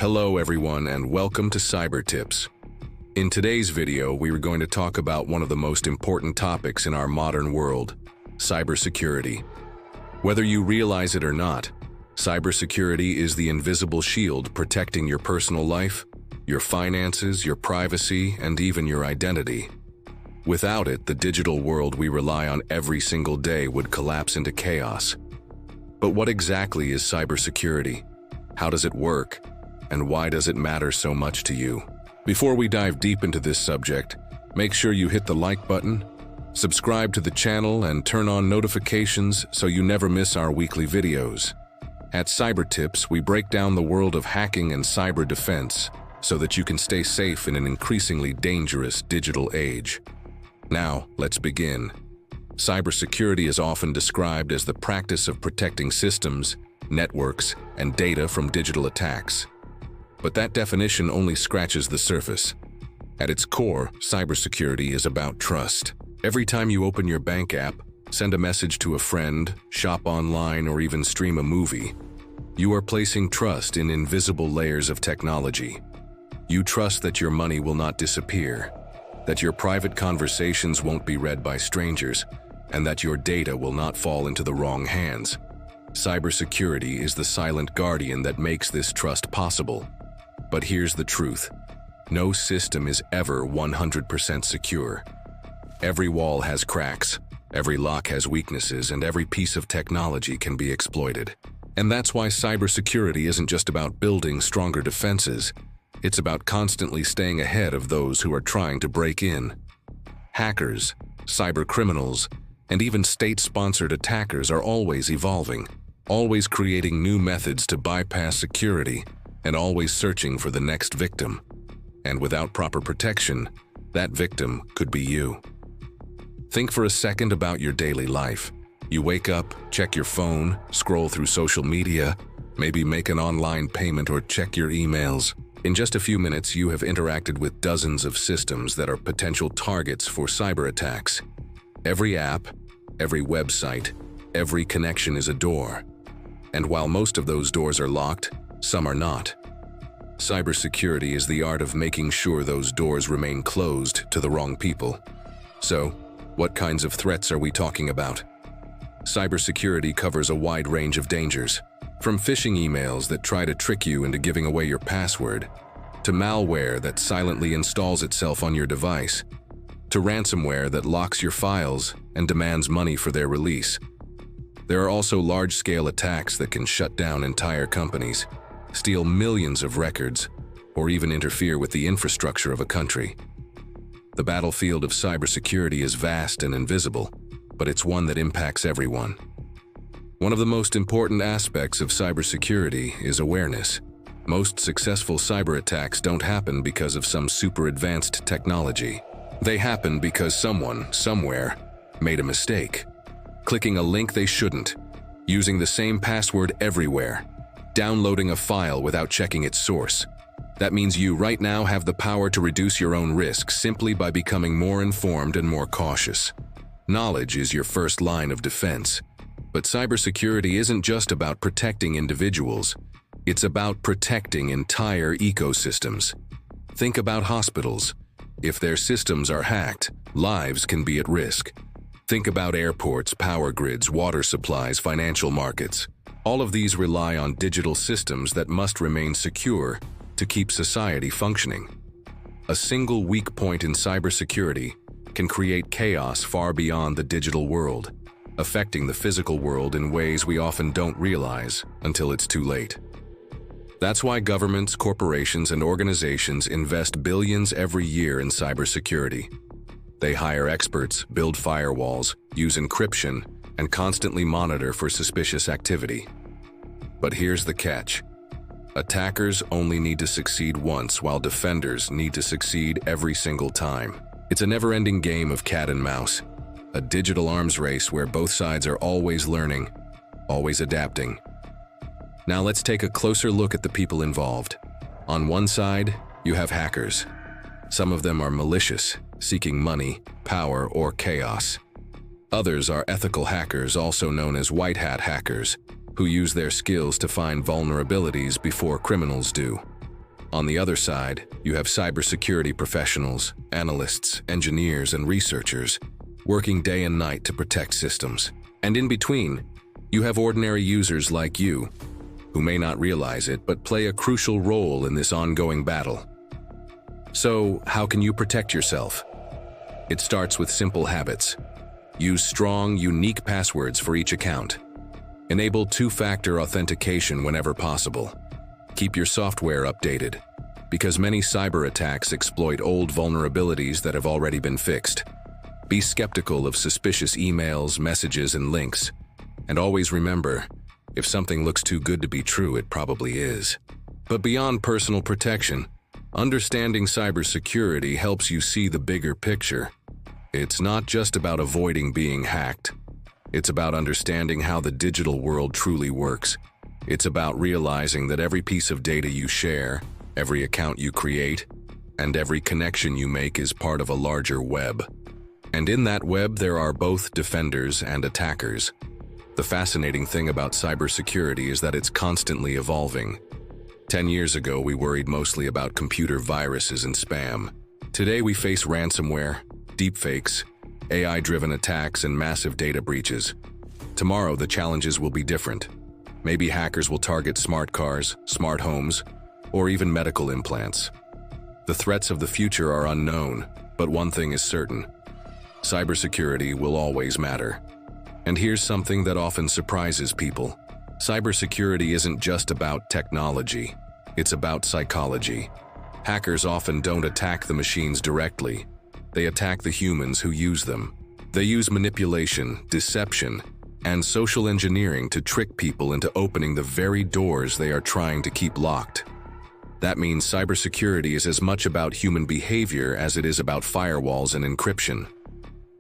Hello everyone and welcome to Cibertips. In today's video, we are going to talk about one of the most important topics in our modern world, cybersecurity. Whether you realize it or not, cybersecurity is the invisible shield protecting your personal life, your finances, your privacy, and even your identity. Without it, the digital world we rely on every single day would collapse into chaos. But what exactly is cybersecurity? How does it work? And why does it matter so much to you? Before we dive deep into this subject, make sure you hit the like button, subscribe to the channel, and turn on notifications so you never miss our weekly videos. At Cibertips, we break down the world of hacking and cyber defense so that you can stay safe in an increasingly dangerous digital age. Now, let's begin. Cybersecurity is often described as the practice of protecting systems, networks, and data from digital attacks. But that definition only scratches the surface. At its core, cybersecurity is about trust. Every time you open your bank app, send a message to a friend, shop online, or even stream a movie, you are placing trust in invisible layers of technology. You trust that your money will not disappear, that your private conversations won't be read by strangers, and that your data will not fall into the wrong hands. Cybersecurity is the silent guardian that makes this trust possible. But here's the truth. No system is ever 100% secure. Every wall has cracks, every lock has weaknesses, and every piece of technology can be exploited. And that's why cybersecurity isn't just about building stronger defenses. It's about constantly staying ahead of those who are trying to break in. Hackers, cybercriminals, and even state-sponsored attackers are always evolving, always creating new methods to bypass security, and always searching for the next victim. And without proper protection, that victim could be you. Think for a second about your daily life. You wake up, check your phone, scroll through social media, maybe make an online payment or check your emails. In just a few minutes, you have interacted with dozens of systems that are potential targets for cyber attacks. Every app, every website, every connection is a door. And while most of those doors are locked, some are not. Cybersecurity is the art of making sure those doors remain closed to the wrong people. So, what kinds of threats are we talking about? Cybersecurity covers a wide range of dangers, from phishing emails that try to trick you into giving away your password, to malware that silently installs itself on your device, to ransomware that locks your files and demands money for their release. There are also large-scale attacks that can shut down entire companies, steal millions of records, or even interfere with the infrastructure of a country. The battlefield of cybersecurity is vast and invisible, but it's one that impacts everyone. One of the most important aspects of cybersecurity is awareness. Most successful cyber attacks don't happen because of some super advanced technology. They happen because someone, somewhere, made a mistake. Clicking a link they shouldn't, using the same password everywhere, downloading a file without checking its source. That means you right now have the power to reduce your own risk simply by becoming more informed and more cautious. Knowledge is your first line of defense. But cybersecurity isn't just about protecting individuals. It's about protecting entire ecosystems. Think about hospitals. If their systems are hacked, lives can be at risk. Think about airports, power grids, water supplies, financial markets. All of these rely on digital systems that must remain secure to keep society functioning. A single weak point in cybersecurity can create chaos far beyond the digital world, affecting the physical world in ways we often don't realize until it's too late. That's why governments, corporations, and organizations invest billions every year in cybersecurity. They hire experts, build firewalls, use encryption, and constantly monitor for suspicious activity. But here's the catch. Attackers only need to succeed once, while defenders need to succeed every single time. It's a never-ending game of cat and mouse, a digital arms race where both sides are always learning, always adapting. Now let's take a closer look at the people involved. On one side, you have hackers. Some of them are malicious, seeking money, power, or chaos. Others are ethical hackers, also known as white hat hackers, who use their skills to find vulnerabilities before criminals do. On the other side, you have cybersecurity professionals, analysts, engineers, and researchers working day and night to protect systems. And in between, you have ordinary users like you, who may not realize it but play a crucial role in this ongoing battle. So, how can you protect yourself? It starts with simple habits. Use strong, unique passwords for each account. Enable two-factor authentication whenever possible. Keep your software updated, because many cyber attacks exploit old vulnerabilities that have already been fixed. Be skeptical of suspicious emails, messages, and links. And always remember, if something looks too good to be true, it probably is. But beyond personal protection, understanding cybersecurity helps you see the bigger picture. It's not just about avoiding being hacked. It's about understanding how the digital world truly works. It's about realizing that every piece of data you share, every account you create, and every connection you make is part of a larger web. And in that web, there are both defenders and attackers. The fascinating thing about cybersecurity is that it's constantly evolving. 10 years ago, we worried mostly about computer viruses and spam. Today, we face ransomware, deepfakes, AI-driven attacks, and massive data breaches. Tomorrow, the challenges will be different. Maybe hackers will target smart cars, smart homes, or even medical implants. The threats of the future are unknown, but one thing is certain. Cybersecurity will always matter. And here's something that often surprises people. Cybersecurity isn't just about technology. It's about psychology. Hackers often don't attack the machines directly. They attack the humans who use them. They use manipulation, deception, and social engineering to trick people into opening the very doors they are trying to keep locked. That means cybersecurity is as much about human behavior as it is about firewalls and encryption.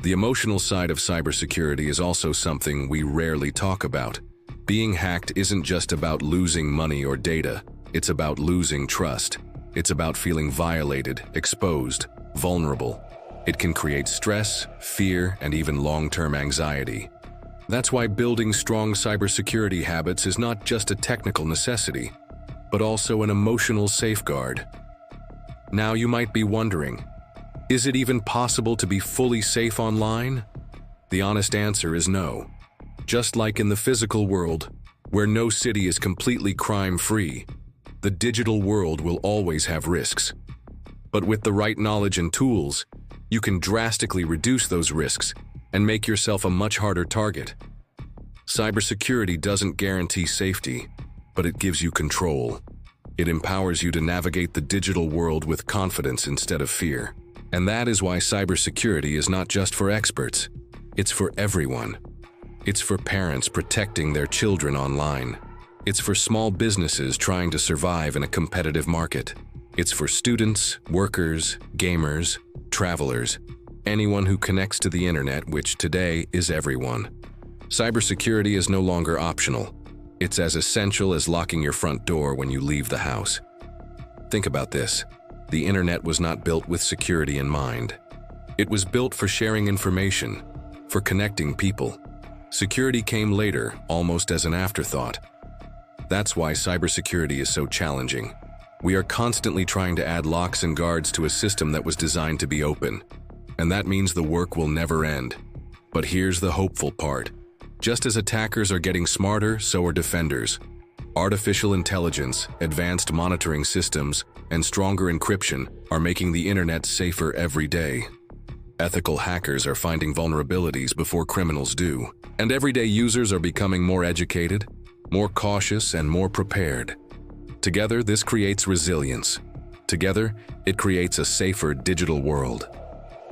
The emotional side of cybersecurity is also something we rarely talk about. Being hacked isn't just about losing money or data. It's about losing trust. It's about feeling violated, exposed, vulnerable. It can create stress, fear, and even long-term anxiety. That's why building strong cybersecurity habits is not just a technical necessity, but also an emotional safeguard. Now you might be wondering, is it even possible to be fully safe online? The honest answer is no. Just like in the physical world, where no city is completely crime-free, the digital world will always have risks. But with the right knowledge and tools, you can drastically reduce those risks and make yourself a much harder target. Cybersecurity doesn't guarantee safety, but it gives you control. It empowers you to navigate the digital world with confidence instead of fear. And that is why cybersecurity is not just for experts. It's for everyone. It's for parents protecting their children online. It's for small businesses trying to survive in a competitive market. It's for students, workers, gamers, travelers, anyone who connects to the internet, which today is everyone. Cybersecurity is no longer optional. It's as essential as locking your front door when you leave the house. Think about this. The internet was not built with security in mind. It was built for sharing information, for connecting people. Security came later, almost as an afterthought. That's why cybersecurity is so challenging. We are constantly trying to add locks and guards to a system that was designed to be open. And that means the work will never end. But here's the hopeful part. Just as attackers are getting smarter, so are defenders. Artificial intelligence, advanced monitoring systems, and stronger encryption are making the internet safer every day. Ethical hackers are finding vulnerabilities before criminals do. And everyday users are becoming more educated, more cautious, and more prepared. Together, this creates resilience. Together, it creates a safer digital world.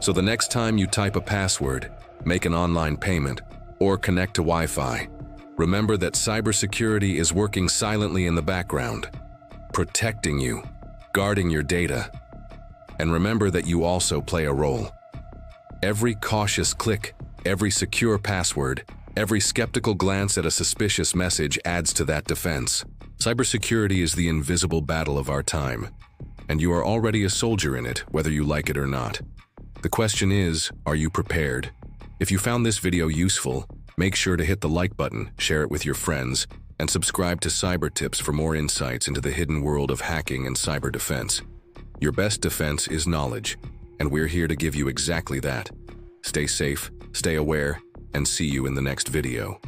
So the next time you type a password, make an online payment, or connect to Wi-Fi, remember that cybersecurity is working silently in the background, protecting you, guarding your data. And remember that you also play a role. Every cautious click, every secure password, every skeptical glance at a suspicious message adds to that defense. Cybersecurity is the invisible battle of our time, and you are already a soldier in it, whether you like it or not. The question is, are you prepared? If you found this video useful, make sure to hit the like button, share it with your friends, and subscribe to Cibertips for more insights into the hidden world of hacking and cyber defense. Your best defense is knowledge, and we're here to give you exactly that. Stay safe, stay aware, and see you in the next video.